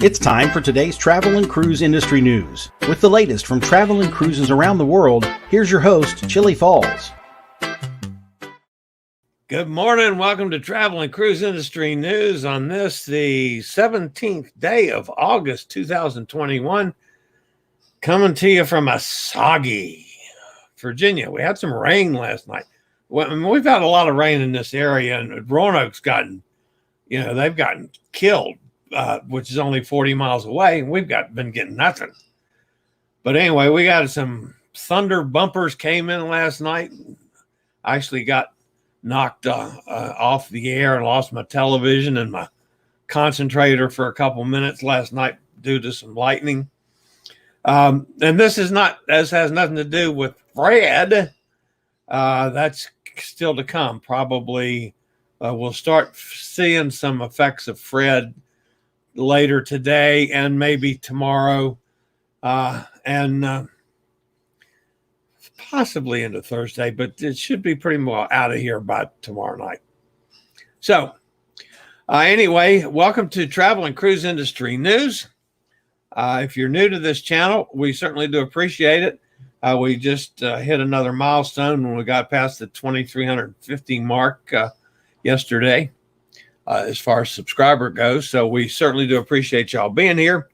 It's time for today's travel and cruise industry news. With the latest from travel and cruises around the world, here's your host, Chillie Falls. Good morning. Welcome to Travel and Cruise Industry News on this, the 17th day of August, 2021. Coming to you from Osage, Virginia. We had some rain last night. We've had a lot of rain in this area, and Roanoke's gotten, they've gotten killed, which is only 40 miles away, and we've been getting nothing. But anyway, we got some thunder bumpers came in last night. I actually got knocked off the air and lost my television and my concentrator for a couple minutes last night due to some lightning. And this has nothing to do with Fred. That's still to come. Probably we'll start seeing some effects of Fred later today and maybe tomorrow, and possibly into Thursday, but it should be pretty well out of here by tomorrow night. So anyway, welcome to Travel and Cruise Industry News. If you're new to this channel, we certainly do appreciate it. We just hit another milestone when we got past the 2,350 mark yesterday as far as subscriber goes. So we certainly do appreciate y'all being here.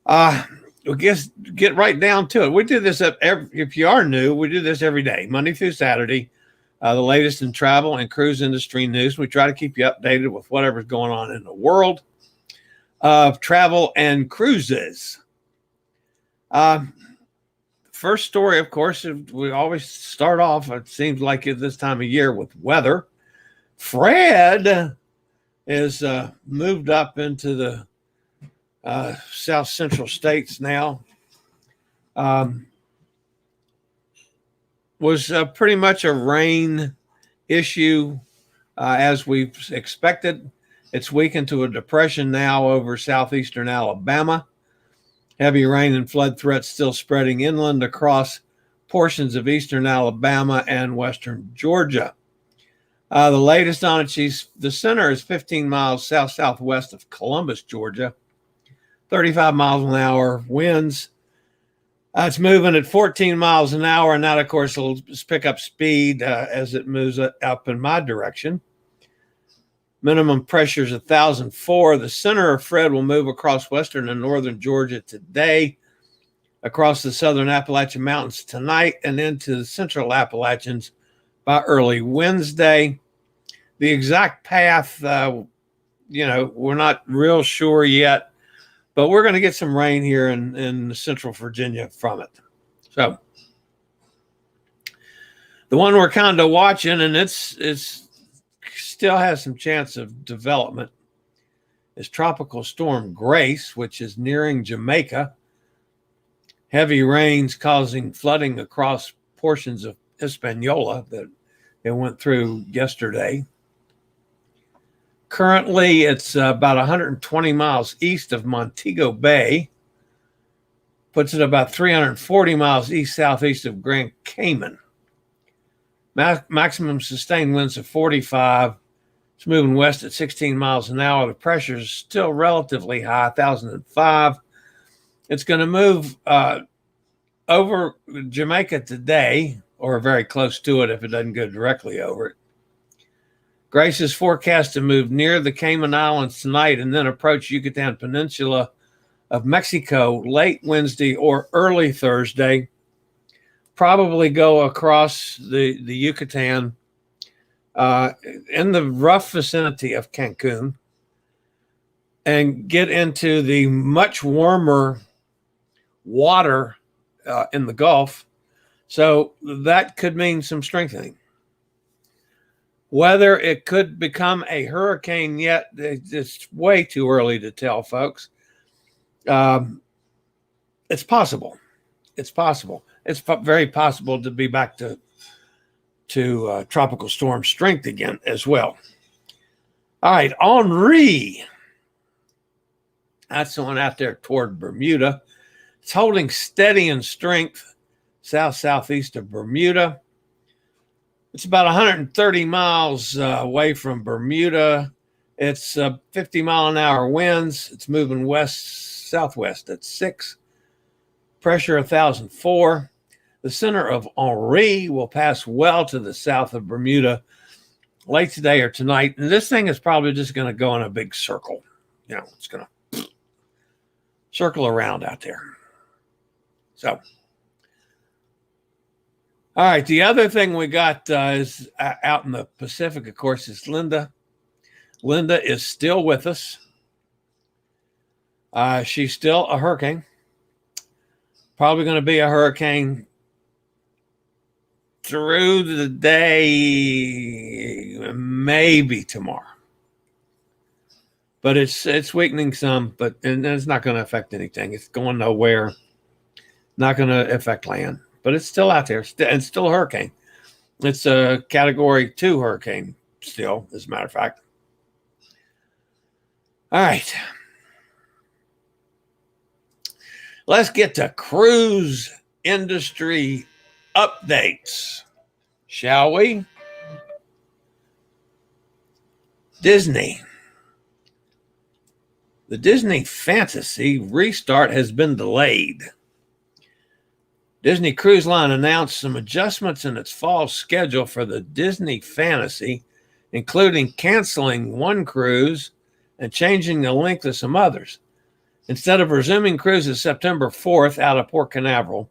We'll get right down to it. We do this if you are new, we do this every day, Monday through Saturday. The latest in travel and cruise industry news. We try to keep you updated with whatever's going on in the world of travel and cruises. First story, of course, we always start off, it seems like at this time of year, with weather. Fred is moved up into the south central states now. Was pretty much a rain issue as we expected. It's weakened to a depression now over southeastern Alabama. Heavy rain and flood threats still spreading inland across portions of eastern Alabama and western Georgia. The latest on it, the center is 15 miles south-southwest of Columbus, Georgia. 35 miles an hour winds. It's moving at 14 miles an hour, and that, of course, will pick up speed as it moves up in my direction. Minimum pressure is 1,004. The center of Fred will move across western and northern Georgia today, across the southern Appalachian Mountains tonight, and into the central Appalachians by early Wednesday. The exact path, we're not real sure yet, but we're going to get some rain here in central Virginia from it. So the one we're kind of watching, and it's still has some chance of development, is Tropical Storm Grace, which is nearing Jamaica. Heavy rains causing flooding across portions of Hispaniola that it went through yesterday. Currently, it's about 120 miles east of Montego Bay. Puts it about 340 miles east-southeast of Grand Cayman. Maximum sustained winds of 45. It's moving west at 16 miles an hour. The pressure is still relatively high, 1,005. It's going to move over Jamaica today, or very close to it if it doesn't go directly over it. Grace is forecast to move near the Cayman Islands tonight and then approach Yucatan Peninsula of Mexico late Wednesday or early Thursday. Probably go across the Yucatan in the rough vicinity of Cancun and get into the much warmer water in the Gulf. So that could mean some strengthening. Whether it could become a hurricane yet, it's way too early to tell, folks. It's possible. It's possible. It's very possible to be back to tropical storm strength again as well. All right, Henri. That's the one out there toward Bermuda. It's holding steady in strength south-southeast of Bermuda. It's about 130 miles away from Bermuda, It's 50-mile-an-hour winds. It's moving west-southwest at 6. Pressure 1,004. The center of Henri will pass well to the south of Bermuda late today or tonight. And this thing is probably just going to go in a big circle. It's going to circle around out there. So, all right. The other thing we got is out in the Pacific, of course, is Linda. Linda is still with us. She's still a hurricane. Probably going to be a hurricane through the day, maybe tomorrow. But it's weakening some, and it's not going to affect anything. It's going nowhere. Not going to affect land, but it's still out there. It's still a hurricane. It's a Category 2 hurricane still, as a matter of fact. All right. Let's get to cruise industry updates, shall we? Disney. The Disney Fantasy restart has been delayed. Disney Cruise Line announced some adjustments in its fall schedule for the Disney Fantasy, including canceling one cruise and changing the length of some others. Instead of resuming cruises September 4th out of Port Canaveral,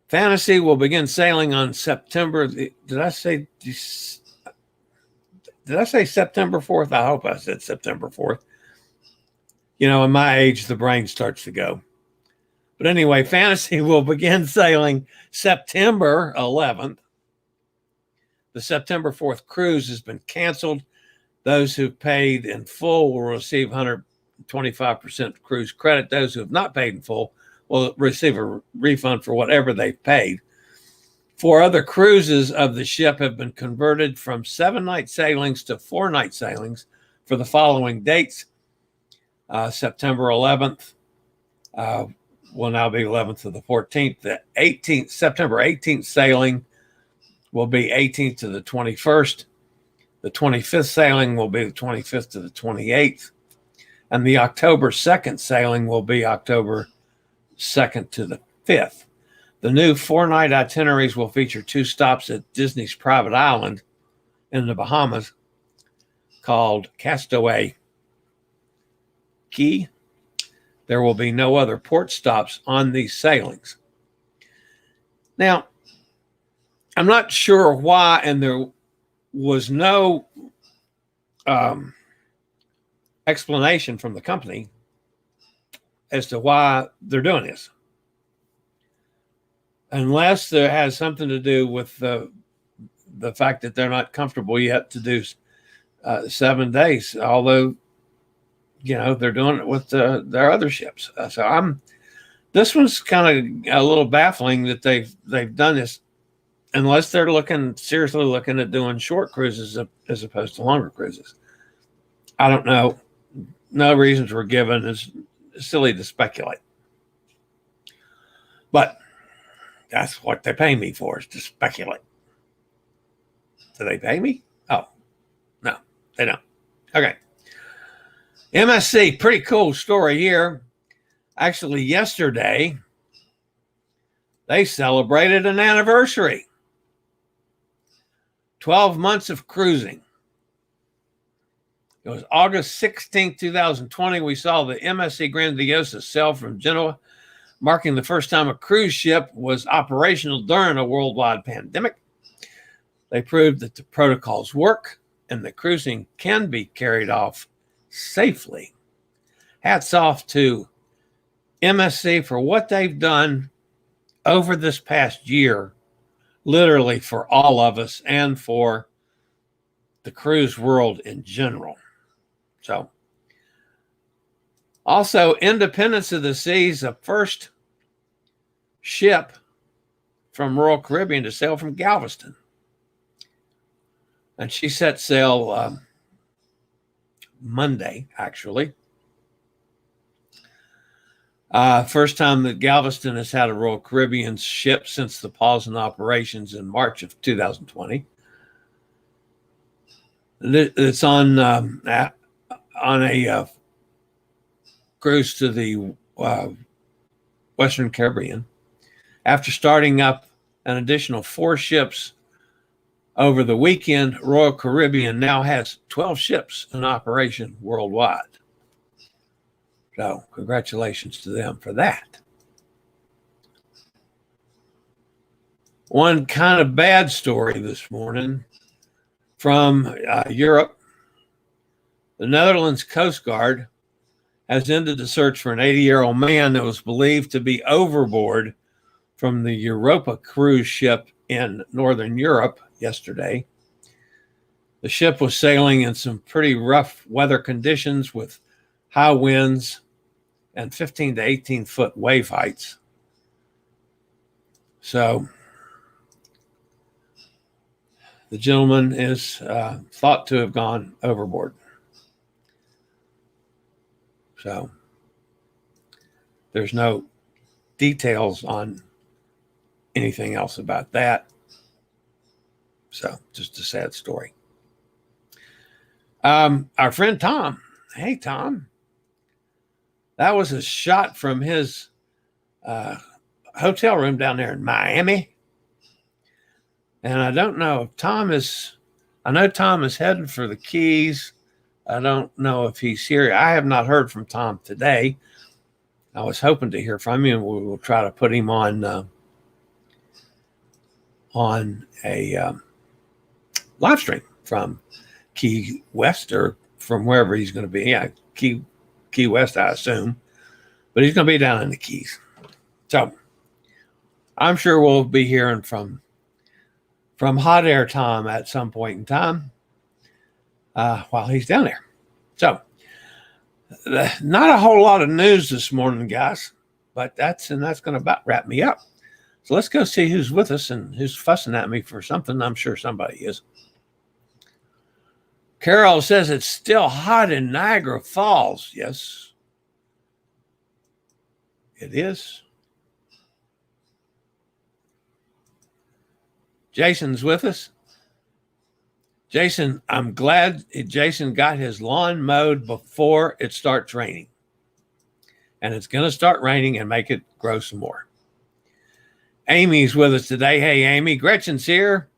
Fantasy will begin sailing on September. Did I say September 4th? I hope I said September 4th. In my age, the brain starts to go. But anyway, Fantasy will begin sailing September 11th. The September 4th cruise has been canceled. Those who paid in full will receive 125% cruise credit. Those who have not paid in full will receive a refund for whatever they've paid. 4 other cruises of the ship have been converted from 7-night sailings to 4-night sailings for the following dates. September 11th will now be 11th to the 14th. The 18th, September 18th sailing will be 18th to the 21st. The 25th sailing will be the 25th to the 28th. And the October 2nd sailing will be October 2nd to the 5th. The new 4-night itineraries will feature 2 stops at Disney's private island in the Bahamas called Castaway Key. There will be no other port stops on these sailings. Now, I'm not sure why, and there was no explanation from the company as to why they're doing this, unless there has something to do with the fact that they're not comfortable yet to do 7 days, although they're doing it with their other ships. This one's kind of a little baffling that they've done this, unless they're seriously looking at doing short cruises as opposed to longer cruises. I don't know. No reasons were given. It's silly to speculate. But that's what they pay me for, is to speculate. Do they pay me? Oh, no, they don't. Okay. MSC, pretty cool story here. Actually, yesterday, they celebrated an anniversary. 12 months of cruising. It was August 16, 2020. We saw the MSC Grandiosa sail from Genoa, marking the first time a cruise ship was operational during a worldwide pandemic. They proved that the protocols work and the cruising can be carried off safely. Hats off to MSC for what they've done over this past year, literally for all of us and for the cruise world in general. So, also, Independence of the Seas, the first ship from Royal Caribbean to sail from Galveston. And she set sail Monday, actually. First time that Galveston has had a Royal Caribbean ship since the pause in operations in March of 2020. It's on a cruise to the Western Caribbean. After starting up an additional 4 ships over the weekend, Royal Caribbean now has 12 ships in operation worldwide. So congratulations to them for that. One kind of bad story this morning from Europe. The Netherlands Coast Guard has ended the search for an 80-year-old man that was believed to be overboard from the Europa cruise ship in Northern Europe yesterday. The ship was sailing in some pretty rough weather conditions with high winds and 15 to 18 foot wave heights. So the gentleman is thought to have gone overboard. So there's no details on anything else about that. So just a sad story. Our friend Tom. Hey, Tom. That was a shot from his hotel room down there in Miami. And I don't know if I know Tom is heading for the Keys. I don't know if he's here. I have not heard from Tom today. I was hoping to hear from him. We will try to put him on a live stream from Key West or from wherever he's going to be. Yeah, Key West, I assume. But he's going to be down in the Keys. So I'm sure we'll be hearing from Hot Air Tom at some point in time while he's down there. So not a whole lot of news this morning, guys, but that's going to about wrap me up. So let's go see who's with us and who's fussing at me for something. I'm sure somebody is. Carol says it's still hot in Niagara Falls. Yes, it is. Jason's with us. Jason, I'm glad Jason got his lawn mowed before it starts raining. And it's going to start raining and make it grow some more. Amy's with us today. Hey, Amy. Gretchen's here.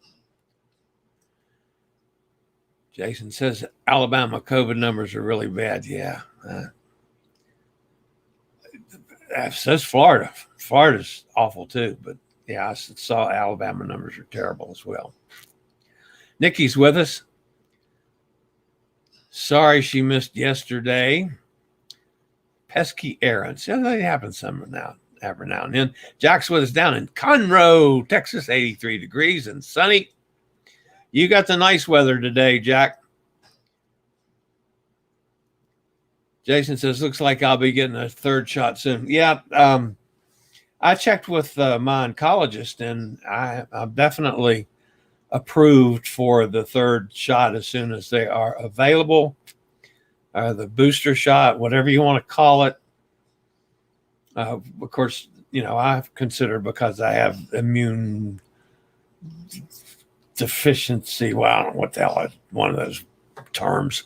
Jason says Alabama COVID numbers are really bad. Yeah. Says Florida. Florida's awful too. But yeah, I saw Alabama numbers are terrible as well. Nikki's with us. Sorry she missed yesterday. Pesky errands. Yeah, that happens every now and then. Jack's with us down in Conroe, Texas, 83 degrees and sunny. You got the nice weather today, Jack. Jason says, looks like I'll be getting a third shot soon. Yeah, I checked with my oncologist, and I'm definitely approved for the third shot as soon as they are available. The booster shot, whatever you want to call it. Of course, I've considered because I have immune deficiency. Well, I don't know what the hell is one of those terms.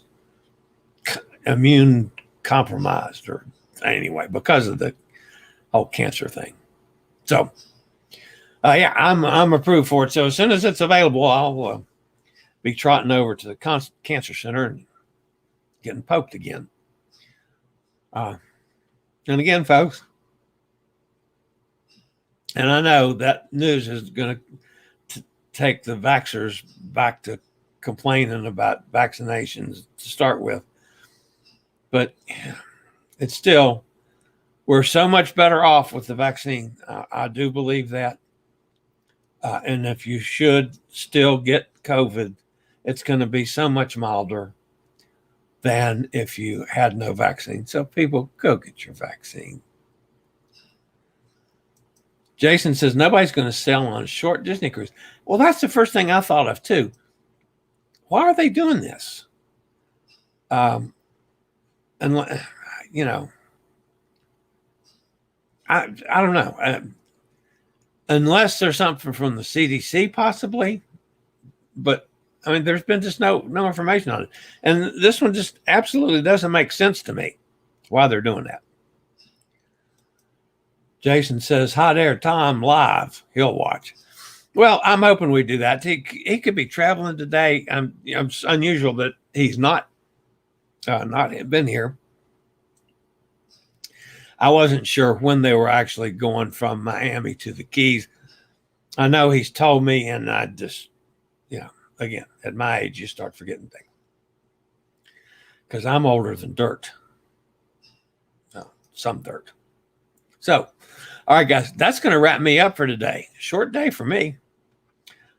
Immune compromised, or anyway, because of the whole cancer thing. So, yeah, I'm approved for it. So as soon as it's available, I'll be trotting over to the cancer center and getting poked again. And again, folks, and I know that news is going to take the vaxxers back to complaining about vaccinations to start with. But it's still, we're so much better off with the vaccine. I do believe that. And if you should still get COVID, it's going to be so much milder than if you had no vaccine. So people, go get your vaccine. Jason says, nobody's going to sail on a short Disney cruise. Well, that's the first thing I thought of too. Why are they doing this? And I don't know. Unless there's something from the CDC possibly, but I mean, there's been just no information on it. And this one just absolutely doesn't make sense to me why they're doing that. Jason says, Hot Air Tom live. He'll watch. Well, I'm hoping we do that. He could be traveling today. It's unusual that he's not been here. I wasn't sure when they were actually going from Miami to the Keys. I know he's told me, and I just, again, at my age, you start forgetting things. Because I'm older than dirt. Some dirt. So, all right, guys, that's going to wrap me up for today. Short day for me.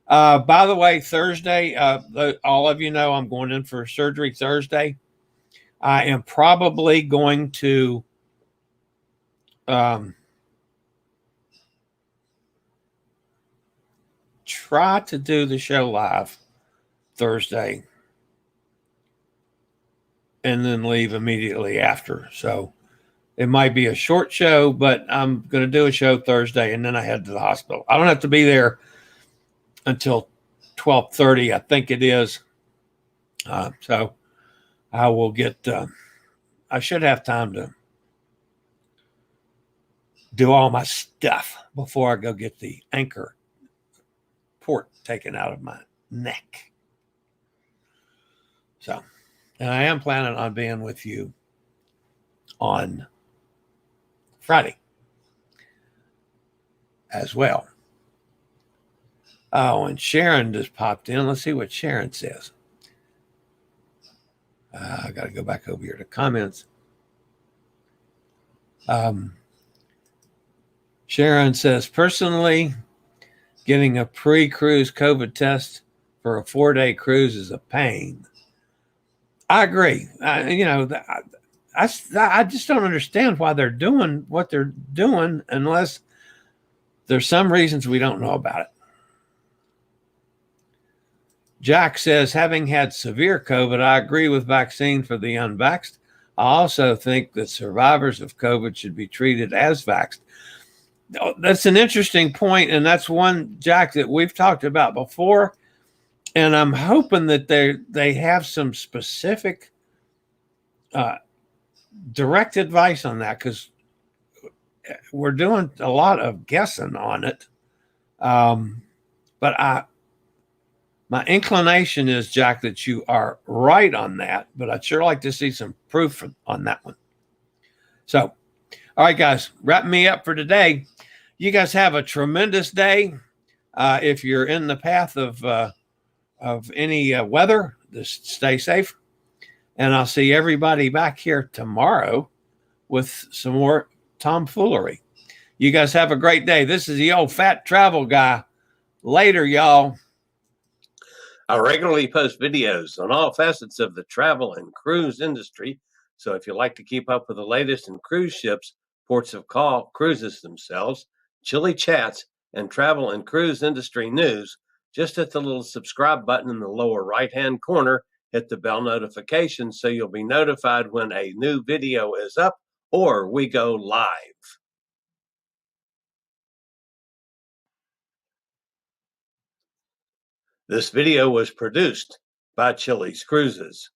By the way, Thursday, all of you know I'm going in for surgery Thursday. I am probably going to try to do the show live Thursday and then leave immediately after. So it might be a short show, but I'm going to do a show Thursday and then I head to the hospital. I don't have to be there until 12:30, I think it is. So I will get, I should have time to do all my stuff before I go get the anchor port taken out of my neck. So, and I am planning on being with you on Friday as well. Oh, and Sharon just popped in. Let's see what Sharon says. I got to go back over here to comments. Sharon says, personally, getting a pre-cruise COVID test for a 4-day cruise is a pain. I agree. I just don't understand why they're doing what they're doing unless there's some reasons we don't know about it. Jack says, having had severe COVID, I agree with vaccine for the unvaxxed. I also think that survivors of COVID should be treated as vaxxed. That's an interesting point, and that's one, Jack, that we've talked about before. And I'm hoping that they have some specific direct advice on that, because we're doing a lot of guessing on it. But my inclination is, Jack, that you are right on that, but I'd sure like to see some proof on that one. So, all right, guys, wrap me up for today. You guys have a tremendous day. If you're in the path of any weather, just stay safe. And I'll see everybody back here tomorrow with some more tomfoolery. You guys have a great day. This is the old fat travel guy. Later, y'all. I regularly post videos on all facets of the travel and cruise industry. So if you like to keep up with the latest in cruise ships, ports of call, cruises themselves, Chillie chats, and travel and cruise industry news, just hit the little subscribe button in the lower right-hand corner, hit the bell notification so you'll be notified when a new video is up or we go live. This video was produced by Chillie's Cruises.